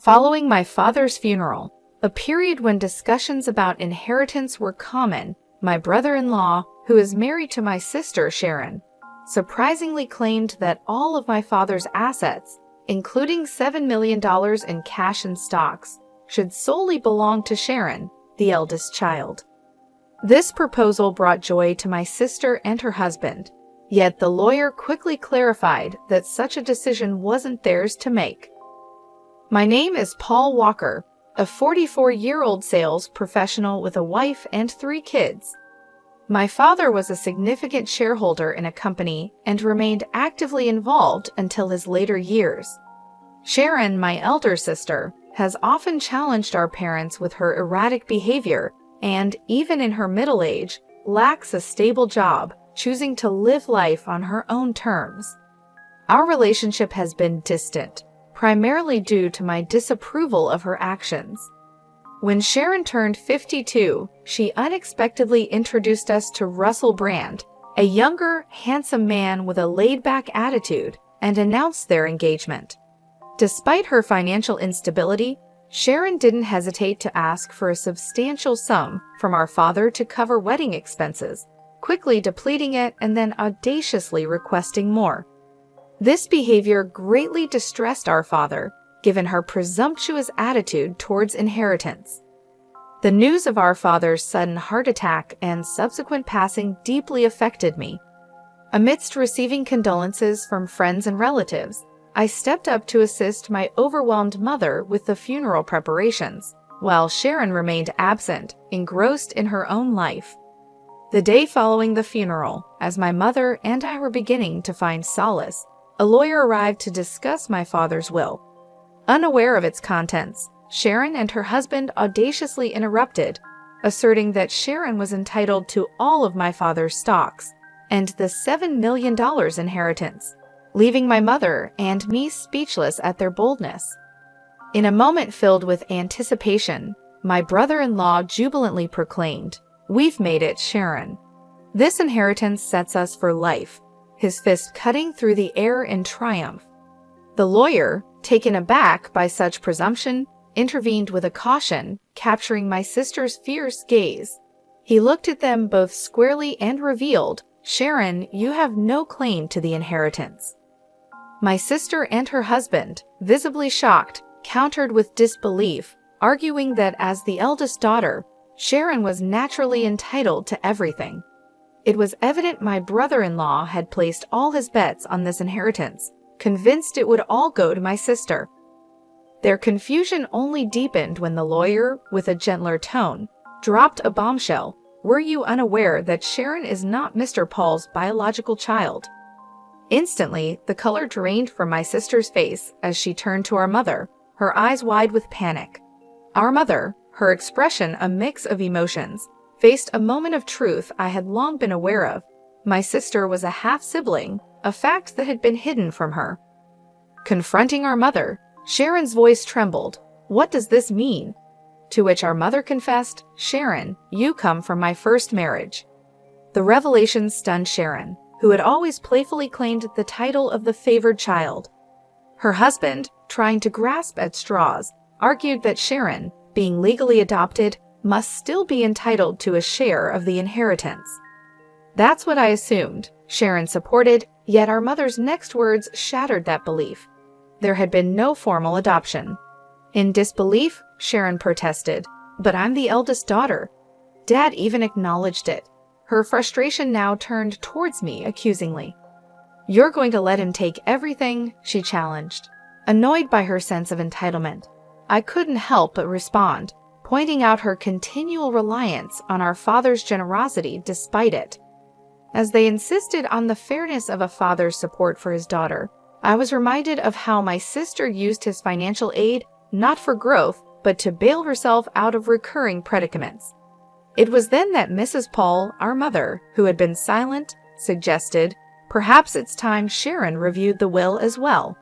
Following my father's funeral, a period when discussions about inheritance were common, my brother-in-law, who is married to my sister Sharon, surprisingly claimed that all of my father's assets, including $7 million in cash and stocks, should solely belong to Sharon, the eldest child. This proposal brought joy to my sister and her husband, yet the lawyer quickly clarified that such a decision wasn't theirs to make. My name is Paul Walker, a 44-year-old sales professional with a wife and 3 kids. My father was a significant shareholder in a company and remained actively involved until his later years. Sharon, my elder sister, has often challenged our parents with her erratic behavior and, even in her middle age, lacks a stable job, choosing to live life on her own terms. Our relationship has been distant, primarily due to my disapproval of her actions. When Sharon turned 52, she unexpectedly introduced us to Russell Brand, a younger, handsome man with a laid-back attitude, and announced their engagement. Despite her financial instability, Sharon didn't hesitate to ask for a substantial sum from our father to cover wedding expenses, quickly depleting it and then audaciously requesting more. This behavior greatly distressed our father, given her presumptuous attitude towards inheritance. The news of our father's sudden heart attack and subsequent passing deeply affected me. Amidst receiving condolences from friends and relatives, I stepped up to assist my overwhelmed mother with the funeral preparations, while Sharon remained absent, engrossed in her own life. The day following the funeral, as my mother and I were beginning to find solace, a lawyer arrived to discuss my father's will. Unaware of its contents, Sharon and her husband audaciously interrupted, asserting that Sharon was entitled to all of my father's stocks and the $7 million inheritance, leaving my mother and me speechless at their boldness. In a moment filled with anticipation, my brother-in-law jubilantly proclaimed, "We've made it, Sharon. This inheritance sets us for life," his fist cutting through the air in triumph. The lawyer, taken aback by such presumption, intervened with a caution, capturing my sister's fierce gaze. He looked at them both squarely and revealed, "Sharon, you have no claim to the inheritance." My sister and her husband, visibly shocked, countered with disbelief, arguing that as the eldest daughter, Sharon was naturally entitled to everything. It was evident my brother-in-law had placed all his bets on this inheritance, convinced it would all go to my sister. Their confusion only deepened when the lawyer, with a gentler tone, dropped a bombshell. "Were you unaware that Sharon is not Mr. Paul's biological child?" Instantly, the color drained from my sister's face as she turned to our mother, her eyes wide with panic. Our mother, her expression a mix of emotions, faced a moment of truth I had long been aware of. My sister was a half-sibling, a fact that had been hidden from her. Confronting our mother, Sharon's voice trembled. "What does this mean?" To which our mother confessed, "Sharon, you come from my first marriage." The revelation stunned Sharon, who had always playfully claimed the title of the favored child. Her husband, trying to grasp at straws, argued that Sharon, being legally adopted, must still be entitled to a share of the inheritance. "That's what I assumed," Sharon supported, yet our mother's next words shattered that belief. There had been no formal adoption. In disbelief, Sharon protested, "But I'm the eldest daughter." Dad even acknowledged it. Her frustration now turned towards me accusingly. "You're going to let him take everything?" she challenged. Annoyed by her sense of entitlement, I couldn't help but respond, pointing out her continual reliance on our father's generosity despite it. As they insisted on the fairness of a father's support for his daughter, I was reminded of how my sister used his financial aid not for growth, but to bail herself out of recurring predicaments. It was then that Mrs. Paul, our mother, who had been silent, suggested, "Perhaps it's time Sharon reviewed the will as well."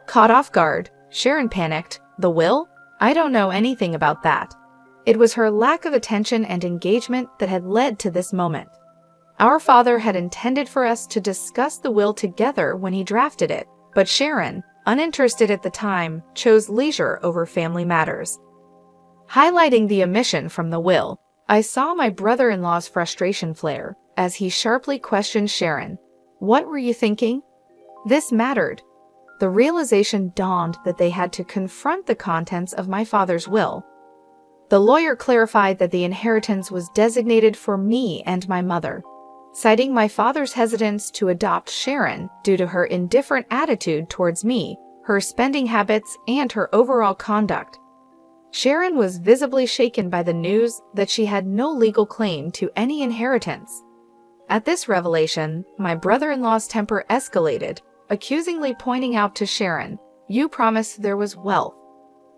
Caught off guard, Sharon panicked. "The will? I don't know anything about that." It was her lack of attention and engagement that had led to this moment. Our father had intended for us to discuss the will together when he drafted it, but Sharon, uninterested at the time, chose leisure over family matters. Highlighting the omission from the will, I saw my brother-in-law's frustration flare as he sharply questioned Sharon. "What were you thinking?" This mattered. The realization dawned that they had to confront the contents of my father's will. The lawyer clarified that the inheritance was designated for me and my mother, citing my father's hesitance to adopt Sharon due to her indifferent attitude towards me, her spending habits, and her overall conduct. Sharon was visibly shaken by the news that she had no legal claim to any inheritance. At this revelation, my brother-in-law's temper escalated, accusingly pointing out to Sharon, "You promised there was wealth."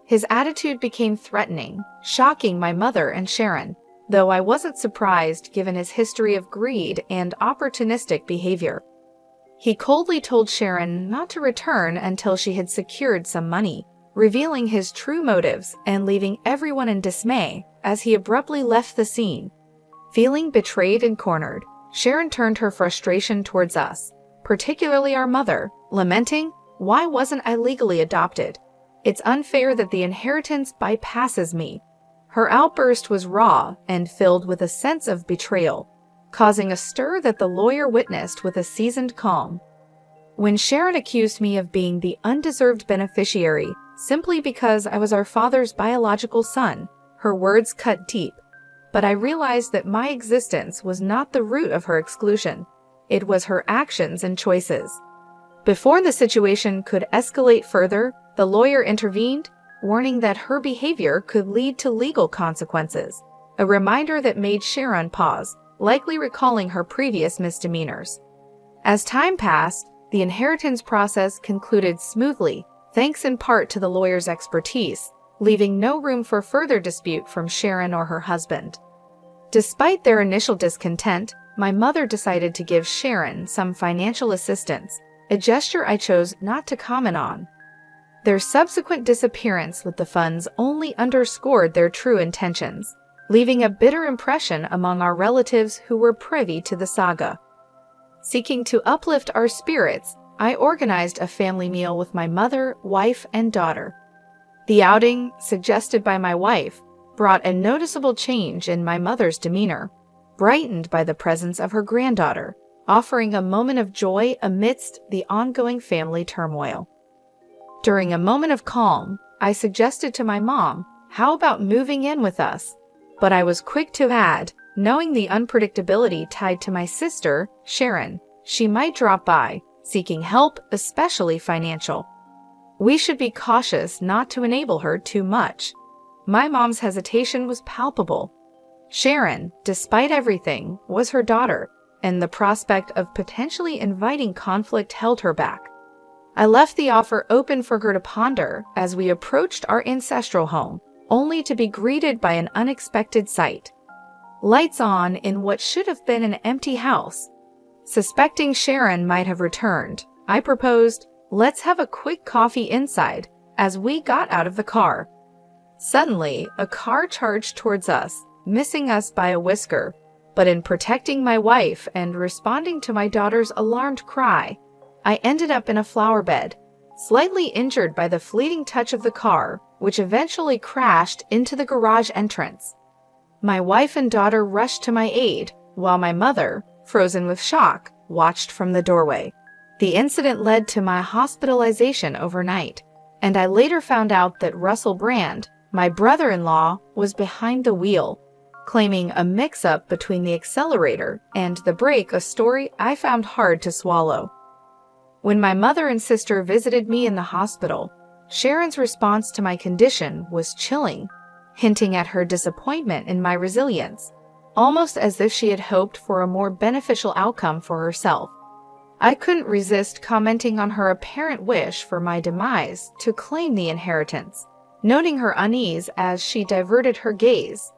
His attitude became threatening, shocking my mother and Sharon, though I wasn't surprised given his history of greed and opportunistic behavior. He coldly told Sharon not to return until she had secured some money, revealing his true motives and leaving everyone in dismay as he abruptly left the scene. Feeling betrayed and cornered, Sharon turned her frustration towards us, particularly our mother, lamenting, "Why wasn't I legally adopted? It's unfair that the inheritance bypasses me." Her outburst was raw and filled with a sense of betrayal, causing a stir that the lawyer witnessed with a seasoned calm. When Sharon accused me of being the undeserved beneficiary simply because I was our father's biological son, her words cut deep. But I realized that my existence was not the root of her exclusion. It was her actions and choices. Before the situation could escalate further, the lawyer intervened, warning that her behavior could lead to legal consequences, a reminder that made Sharon pause, likely recalling her previous misdemeanors. As time passed, the inheritance process concluded smoothly, thanks in part to the lawyer's expertise, leaving no room for further dispute from Sharon or her husband. Despite their initial discontent, my mother decided to give Sharon some financial assistance, a gesture I chose not to comment on. Their subsequent disappearance with the funds only underscored their true intentions, leaving a bitter impression among our relatives who were privy to the saga. Seeking to uplift our spirits, I organized a family meal with my mother, wife, and daughter. The outing, suggested by my wife, brought a noticeable change in my mother's demeanor, brightened by the presence of her granddaughter, offering a moment of joy amidst the ongoing family turmoil. During a moment of calm, I suggested to my mom, "How about moving in with us?" But I was quick to add, knowing the unpredictability tied to my sister, Sharon, she might drop by, seeking help, especially financial. We should be cautious not to enable her too much. My mom's hesitation was palpable. Sharon, despite everything, was her daughter, and the prospect of potentially inviting conflict held her back. I left the offer open for her to ponder as we approached our ancestral home, only to be greeted by an unexpected sight. Lights on in what should have been an empty house. Suspecting Sharon might have returned, I proposed, "Let's have a quick coffee inside," as we got out of the car. Suddenly, a car charged towards us, missing us by a whisker, but in protecting my wife and responding to my daughter's alarmed cry, I ended up in a flower bed, slightly injured by the fleeting touch of the car, which eventually crashed into the garage entrance. My wife and daughter rushed to my aid, while my mother, frozen with shock, watched from the doorway. The incident led to my hospitalization overnight, and I later found out that Russell Brand, my brother-in-law, was behind the wheel, claiming a mix-up between the accelerator and the brake, a story I found hard to swallow. When my mother and sister visited me in the hospital, Sharon's response to my condition was chilling, hinting at her disappointment in my resilience, almost as if she had hoped for a more beneficial outcome for herself. I couldn't resist commenting on her apparent wish for my demise to claim the inheritance, noting her unease as she diverted her gaze.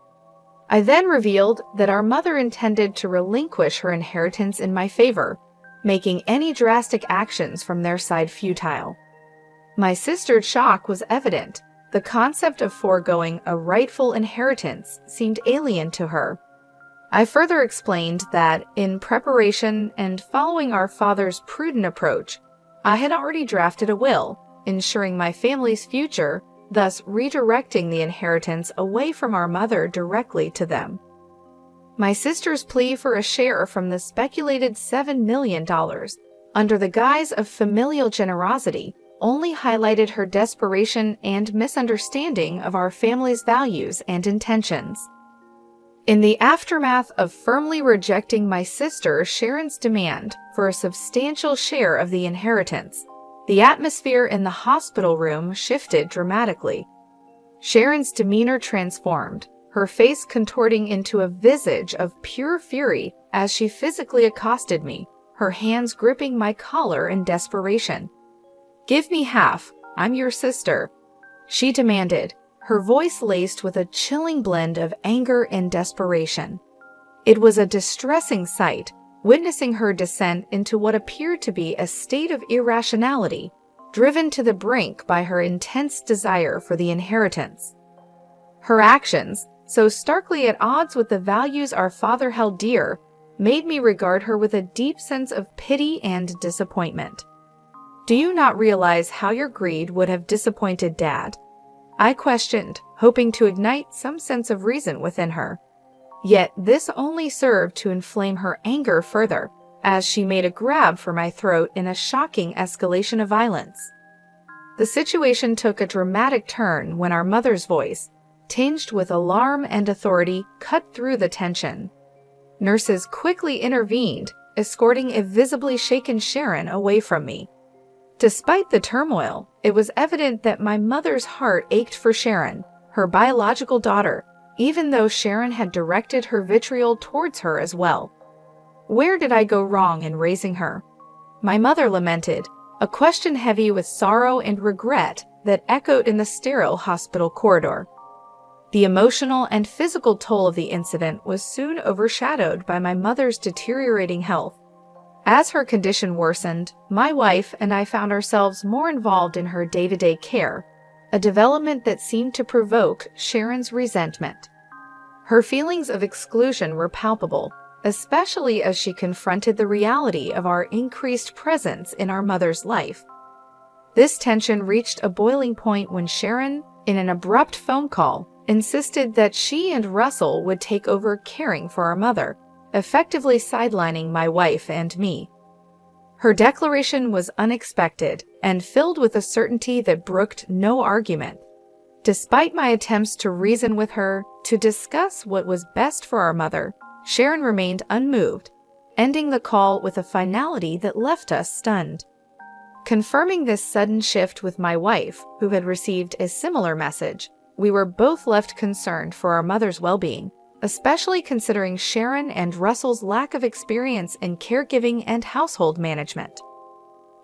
I then revealed that our mother intended to relinquish her inheritance in my favor, making any drastic actions from their side futile. My sister's shock was evident. The concept of foregoing a rightful inheritance seemed alien to her. I further explained that, in preparation and following our father's prudent approach, I had already drafted a will, ensuring my family's future, thus redirecting the inheritance away from our mother directly to them. My sister's plea for a share from the speculated $7 million, under the guise of familial generosity, only highlighted her desperation and misunderstanding of our family's values and intentions. In the aftermath of firmly rejecting my sister Sharon's demand for a substantial share of the inheritance, the atmosphere in the hospital room shifted dramatically. Sharon's demeanor transformed, her face contorting into a visage of pure fury as she physically accosted me, her hands gripping my collar in desperation. "Give me half, I'm your sister," she demanded, her voice laced with a chilling blend of anger and desperation. It was a distressing sight, witnessing her descent into what appeared to be a state of irrationality, driven to the brink by her intense desire for the inheritance. Her actions, so starkly at odds with the values our father held dear, made me regard her with a deep sense of pity and disappointment. "Do you not realize how your greed would have disappointed Dad?" I questioned, hoping to ignite some sense of reason within her. Yet this only served to inflame her anger further, as she made a grab for my throat in a shocking escalation of violence. The situation took a dramatic turn when our mother's voice, tinged with alarm and authority, cut through the tension. Nurses quickly intervened, escorting a visibly shaken Sharon away from me. Despite the turmoil, it was evident that my mother's heart ached for Sharon, her biological daughter, even though Sharon had directed her vitriol towards her as well. "Where did I go wrong in raising her?" my mother lamented, a question heavy with sorrow and regret that echoed in the sterile hospital corridor. The emotional and physical toll of the incident was soon overshadowed by my mother's deteriorating health. As her condition worsened, my wife and I found ourselves more involved in her day-to-day care, a development that seemed to provoke Sharon's resentment. Her feelings of exclusion were palpable, especially as she confronted the reality of our increased presence in our mother's life. This tension reached a boiling point when Sharon, in an abrupt phone call, insisted that she and Russell would take over caring for our mother, effectively sidelining my wife and me. Her declaration was unexpected and filled with a certainty that brooked no argument. Despite my attempts to reason with her, to discuss what was best for our mother, Sharon remained unmoved, ending the call with a finality that left us stunned. Confirming this sudden shift with my wife, who had received a similar message, we were both left concerned for our mother's well-being, especially considering Sharon and Russell's lack of experience in caregiving and household management.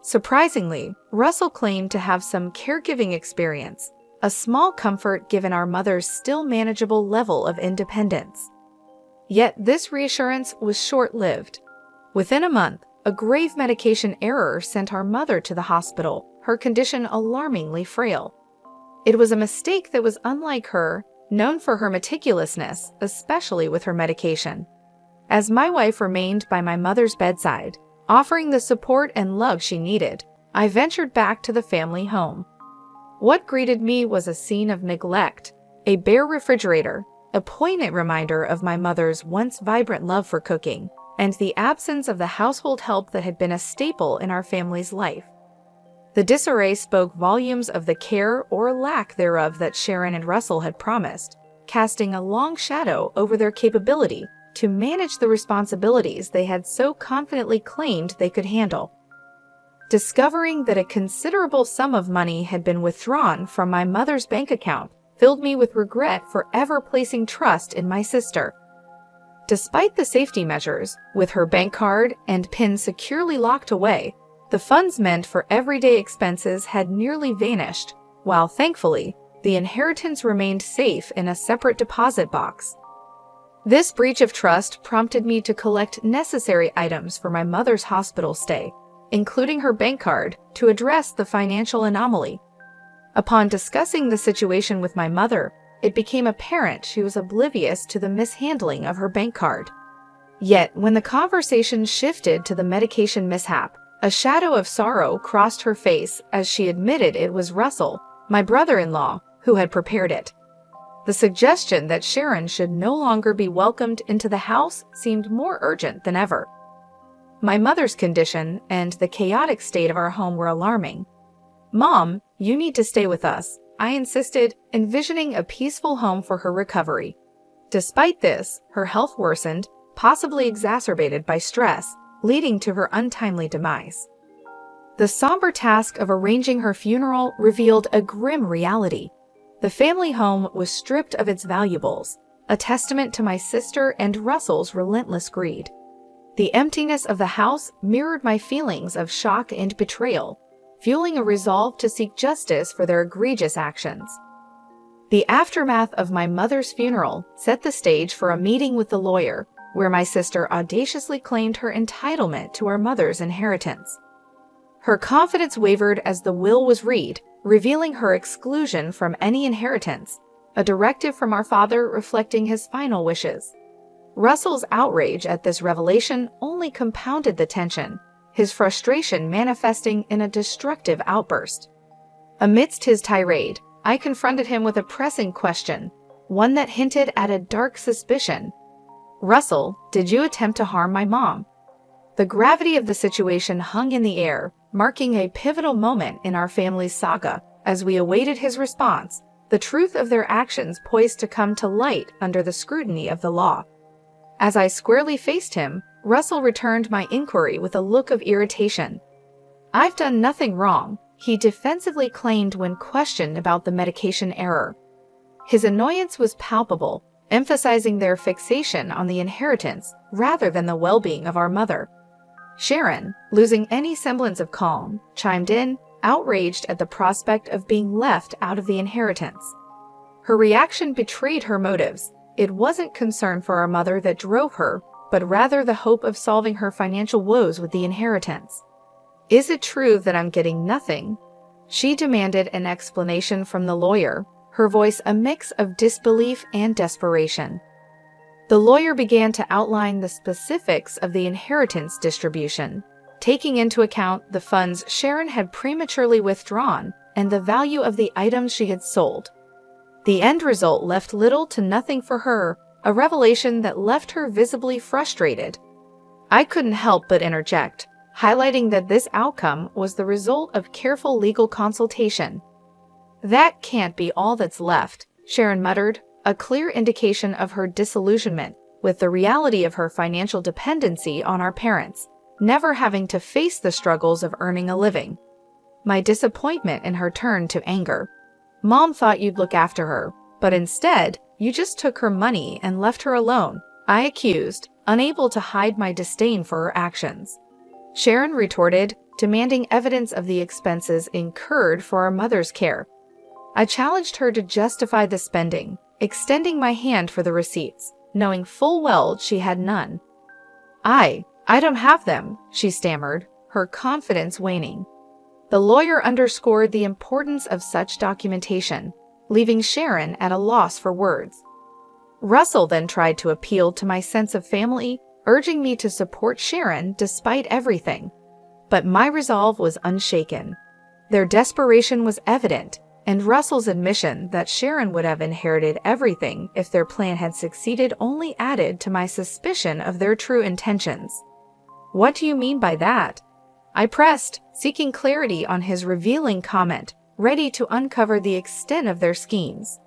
Surprisingly, Russell claimed to have some caregiving experience, a small comfort given our mother's still manageable level of independence. Yet this reassurance was short-lived. Within a month, a grave medication error sent our mother to the hospital, her condition alarmingly frail. It was a mistake that was unlike her, known for her meticulousness, especially with her medication. As my wife remained by my mother's bedside, offering the support and love she needed, I ventured back to the family home. What greeted me was a scene of neglect, a bare refrigerator, a poignant reminder of my mother's once vibrant love for cooking, and the absence of the household help that had been a staple in our family's life. The disarray spoke volumes of the care or lack thereof that Sharon and Russell had promised, casting a long shadow over their capability to manage the responsibilities they had so confidently claimed they could handle. Discovering that a considerable sum of money had been withdrawn from my mother's bank account filled me with regret for ever placing trust in my sister. Despite the safety measures, with her bank card and PIN securely locked away, the funds meant for everyday expenses had nearly vanished, while thankfully, the inheritance remained safe in a separate deposit box. This breach of trust prompted me to collect necessary items for my mother's hospital stay, including her bank card, to address the financial anomaly. Upon discussing the situation with my mother, it became apparent she was oblivious to the mishandling of her bank card. Yet, when the conversation shifted to the medication mishap, A shadow of sorrow crossed her face as she admitted it was Russell, my brother-in-law, who had prepared it. The suggestion that Sharon should no longer be welcomed into the house seemed more urgent than ever. My mother's condition and the chaotic state of our home were alarming. "Mom, you need to stay with us," I insisted, envisioning a peaceful home for her recovery. Despite this, her health worsened, possibly exacerbated by stress, leading to her untimely demise. The somber task of arranging her funeral revealed a grim reality. The family home was stripped of its valuables, a testament to my sister and Russell's relentless greed. The emptiness of the house mirrored my feelings of shock and betrayal, fueling a resolve to seek justice for their egregious actions. The aftermath of my mother's funeral set the stage for a meeting with the lawyer, where my sister audaciously claimed her entitlement to our mother's inheritance. Her confidence wavered as the will was read, revealing her exclusion from any inheritance, a directive from our father reflecting his final wishes. Russell's outrage at this revelation only compounded the tension, his frustration manifesting in a destructive outburst. Amidst his tirade, I confronted him with a pressing question, one that hinted at a dark suspicion. "Russell, did you attempt to harm my mom?" The gravity of the situation hung in the air, marking a pivotal moment in our family's saga. As we awaited his response, the truth of their actions poised to come to light under the scrutiny of the law. As I squarely faced him, Russell returned my inquiry with a look of irritation. "I've done nothing wrong," he defensively claimed when questioned about the medication error. His annoyance was palpable, emphasizing their fixation on the inheritance rather than the well-being of our mother. Sharon, losing any semblance of calm, chimed in, outraged at the prospect of being left out of the inheritance. Her reaction betrayed her motives. It wasn't concern for our mother that drove her, but rather the hope of solving her financial woes with the inheritance. "Is it true that I'm getting nothing?" She demanded an explanation from the lawyer, her voice a mix of disbelief and desperation. The lawyer began to outline the specifics of the inheritance distribution, taking into account the funds Sharon had prematurely withdrawn and the value of the items she had sold. The end result left little to nothing for her, a revelation that left her visibly frustrated. I couldn't help but interject, highlighting that this outcome was the result of careful legal consultation. "That can't be all that's left," Sharon muttered, a clear indication of her disillusionment with the reality of her financial dependency on our parents, never having to face the struggles of earning a living. My disappointment in her turned to anger. "Mom thought you'd look after her, but instead, you just took her money and left her alone," I accused, unable to hide my disdain for her actions. Sharon retorted, demanding evidence of the expenses incurred for our mother's care. I challenged her to justify the spending, extending my hand for the receipts, knowing full well she had none. I don't have them," she stammered, her confidence waning. The lawyer underscored the importance of such documentation, leaving Sharon at a loss for words. Russell then tried to appeal to my sense of family, urging me to support Sharon despite everything. But my resolve was unshaken. Their desperation was evident, and Russell's admission that Sharon would have inherited everything if their plan had succeeded only added to my suspicion of their true intentions. "What do you mean by that?" I pressed, seeking clarity on his revealing comment, ready to uncover the extent of their schemes.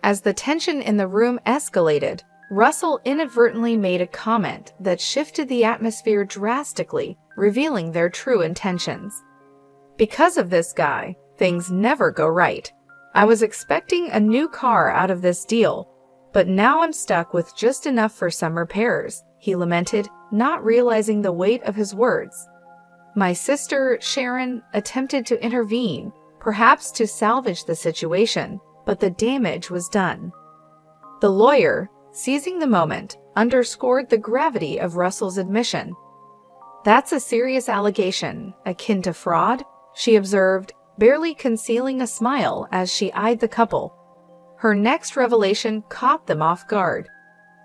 As the tension in the room escalated, Russell inadvertently made a comment that shifted the atmosphere drastically, revealing their true intentions. "Because of this guy, things never go right. I was expecting a new car out of this deal, but now I'm stuck with just enough for some repairs," he lamented, not realizing the weight of his words. My sister, Sharon, attempted to intervene, perhaps to salvage the situation, but the damage was done. The lawyer, seizing the moment, underscored the gravity of Russell's admission. "That's a serious allegation, akin to fraud," she observed, barely concealing a smile as she eyed the couple. Her next revelation caught them off guard.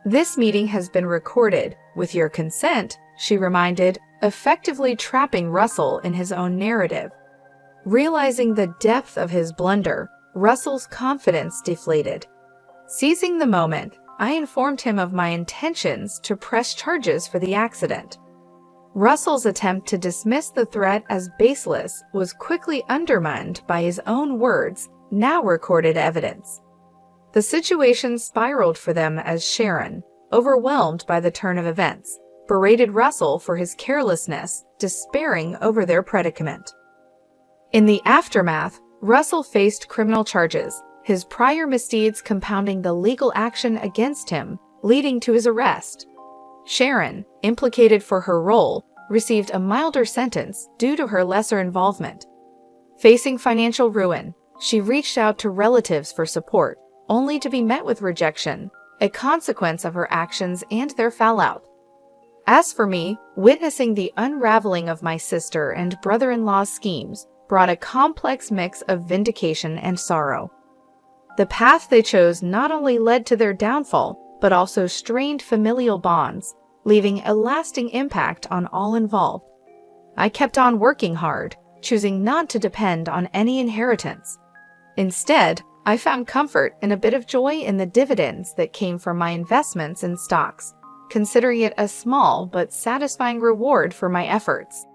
"This meeting has been recorded. With your consent," she reminded, effectively trapping Russell in his own narrative. Realizing the depth of his blunder, Russell's confidence deflated. Seizing the moment, I informed him of my intentions to press charges for the accident. Russell's attempt to dismiss the threat as baseless was quickly undermined by his own words, now recorded evidence. The situation spiraled for them as Sharon, overwhelmed by the turn of events, berated Russell for his carelessness, despairing over their predicament. In the aftermath, Russell faced criminal charges, his prior misdeeds compounding the legal action against him, leading to his arrest. Sharon, implicated for her role, received a milder sentence due to her lesser involvement. Facing financial ruin, she reached out to relatives for support, only to be met with rejection, a consequence of her actions and their fallout. As for me, witnessing the unraveling of my sister and brother-in-law's schemes brought a complex mix of vindication and sorrow. The path they chose not only led to their downfall, but also strained familial bonds, leaving a lasting impact on all involved. I kept on working hard, choosing not to depend on any inheritance. Instead, I found comfort and a bit of joy in the dividends that came from my investments in stocks, considering it a small but satisfying reward for my efforts.